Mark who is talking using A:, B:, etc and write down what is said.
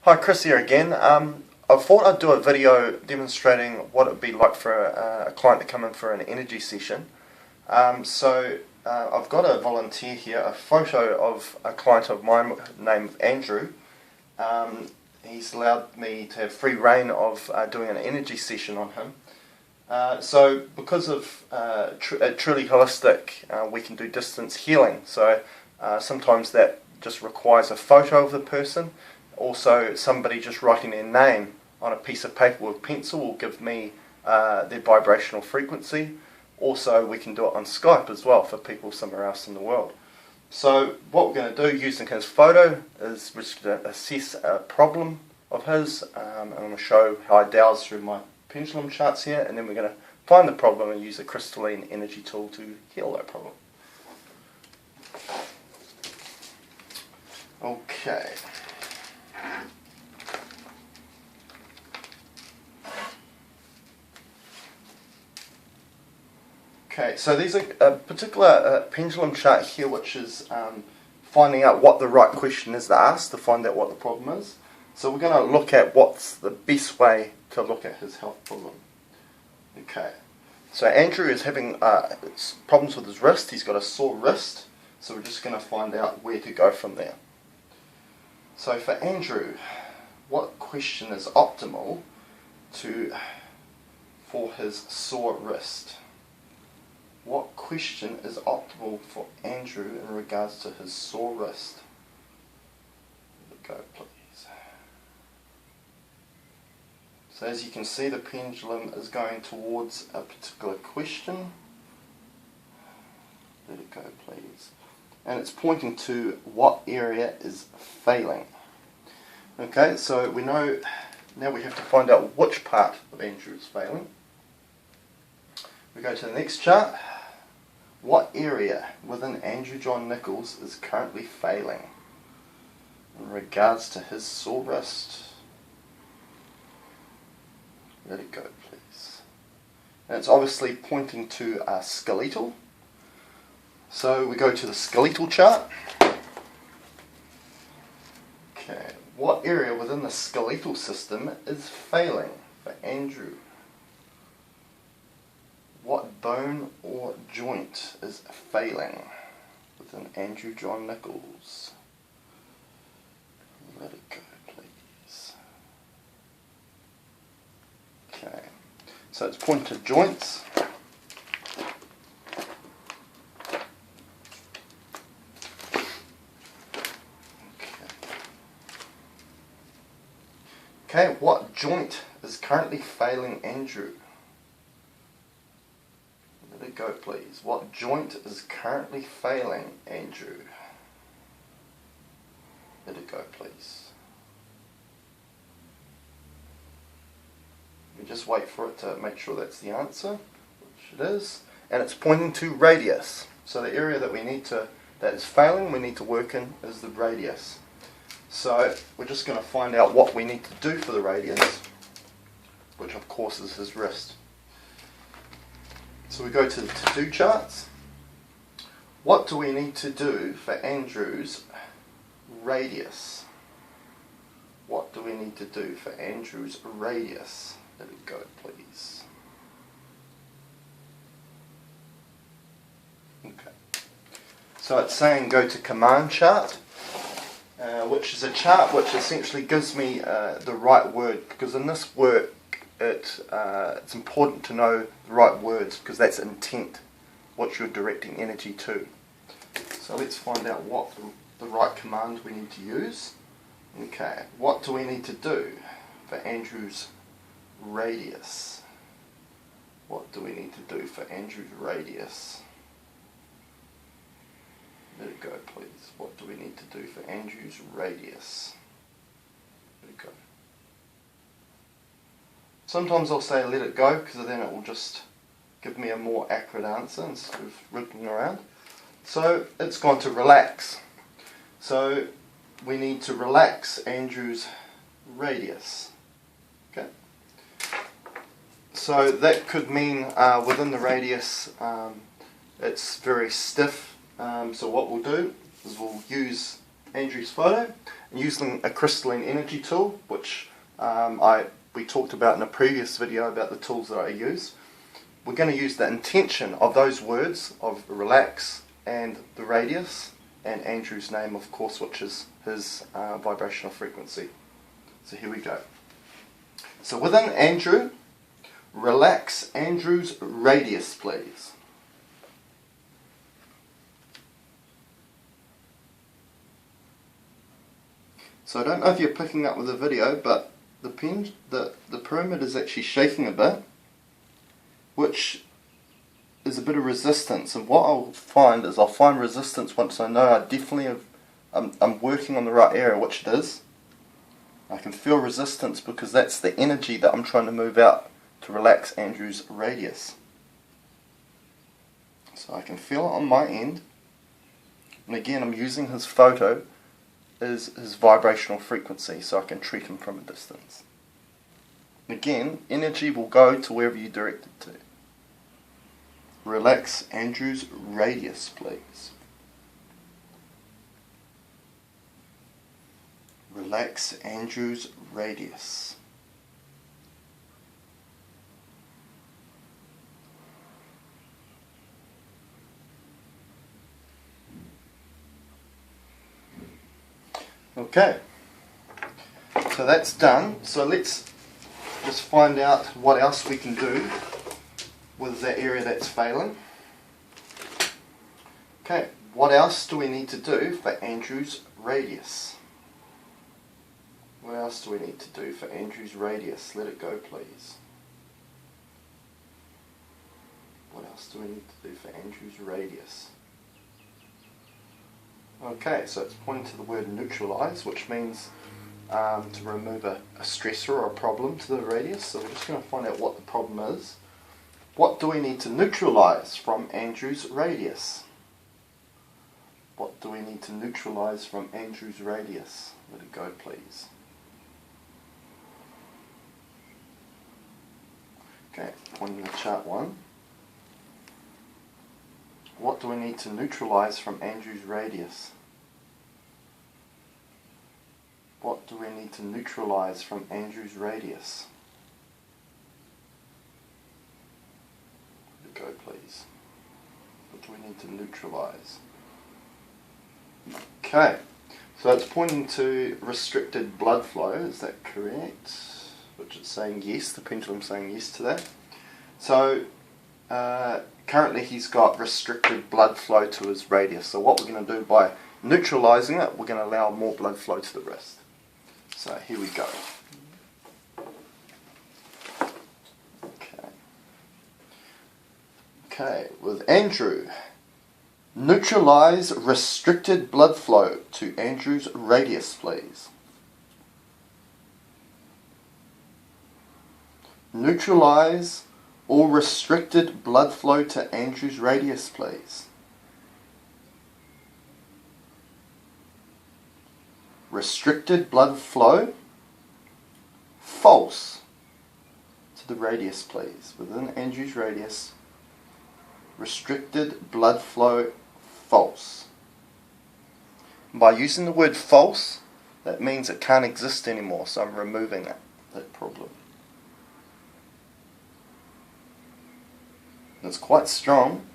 A: Hi, Chris here again. I thought I'd do a video demonstrating what it would be like for a client to come in for an energy session. I've got a volunteer here, a photo of a client of mine named Andrew. He's allowed me to have free reign of doing an energy session on him. Because of truly holistic, we can do distance healing. Sometimes that just requires a photo of the person. Also, somebody just writing their name on a piece of paper with pencil will give me their vibrational frequency. Also, we can do it on Skype as well for people somewhere else in the world. So what we're going to do using his photo is we're just going to assess a problem of his. I'm going to show how I dowse through my pendulum charts here, and then we're going to find the problem and use a crystalline energy tool to heal that problem. Okay. Okay, so there's a particular pendulum chart here which is finding out what the right question is to ask to find out what the problem is. So we're going to look at what's the best way to look at his health problem. Okay, so Andrew is having problems with his wrist. He's got a sore wrist, so we're just going to find out where to go from there. So for Andrew, what question is optimal for his sore wrist? What question is optimal for Andrew in regards to his sore wrist? Go, please. So as you can see, the pendulum is going towards a particular question. Let it go, please. And it's pointing to what area is failing. Okay, so we know now we have to find out which part of Andrew is failing. We go to the next chart. What area within Andrew John Nichols is currently failing in regards to his sore wrist? Let it go, please. And it's obviously pointing to skeletal. So we go to the skeletal chart. Okay, what area within the skeletal system is failing for Andrew? What bone or joint is failing within Andrew John Nichols? Let it go, please. Okay, so it's pointing to joints. Okay, what joint is currently failing Andrew? Let it go, please. What joint is currently failing Andrew? Let it go, please. We just wait for it to make sure that's the answer, which it is. And it's pointing to radius. So the area that that is failing, we need to work in is the radius. So we're just going to find out what we need to do for the radius, which of course is his wrist. So we go to the to-do charts. What do we need to do for Andrew's radius? What do we need to do for Andrew's radius? Let it go, please. Okay. So it's saying go to command chart, which is a chart which essentially gives me the right word, because in this work it's important to know the right words, because that's intent, what you're directing energy to. So let's find out what the right command we need to use. Okay, what do we need to do for Andrew's radius? What do we need to do for Andrew's radius? Let it go, please. What do we need to do for Andrew's radius? Let it go. Sometimes I'll say let it go, because then it will just give me a more accurate answer instead of ripping around. So it's gone to relax. So we need to relax Andrew's radius. Okay. So that could mean within the radius it's very stiff. So what we'll do is we'll use Andrew's photo using a crystalline energy tool, which we talked about in a previous video about the tools that I use. We're going to use the intention of those words of relax and the radius and Andrew's name, of course, which is his vibrational frequency. So here we go. So within Andrew, relax Andrew's radius, please. So I don't know if you're picking up with the video, but the pyramid is actually shaking a bit, which is a bit of resistance. And what I'll find is I'll find resistance once I know I definitely have, I'm working on the right area, which it is. I can feel resistance because that's the energy that I'm trying to move out to relax Andrew's radius. So I can feel it on my end. And again, I'm using his photo as his vibrational frequency, so I can treat him from a distance. Again, energy will go to wherever you direct it to. Relax Andrew's radius, please. Relax Andrew's radius. Okay, so that's done. So let's just find out what else we can do with that area that's failing. Okay, what else do we need to do for Andrew's radius? What else do we need to do for Andrew's radius? Let it go, please. What else do we need to do for Andrew's radius? Okay, so it's pointing to the word neutralize, which means to remove a stressor or a problem to the radius. So we're just going to find out what the problem is. What do we need to neutralize from Andrew's radius? What do we need to neutralize from Andrew's radius? Let it go, please. Okay, pointing to chart 1. What do we need to neutralize from Andrew's radius? What do we need to neutralize from Andrew's radius? Let it go, please. What do we need to neutralize? Okay, so it's pointing to restricted blood flow, is that correct? Which is saying yes, the pendulum's saying yes to that. So, currently he's got restricted blood flow to his radius. So what we're going to do by neutralizing it, we're going to allow more blood flow to the wrist. So here we go. Okay, with Andrew, neutralize restricted blood flow to Andrew's radius, please. Neutralize all restricted blood flow to Andrew's radius, please. Restricted blood flow, false, to the radius, please. Within Andrew's radius, restricted blood flow, false. By using the word false, that means it can't exist anymore, so I'm removing that problem. It's quite strong.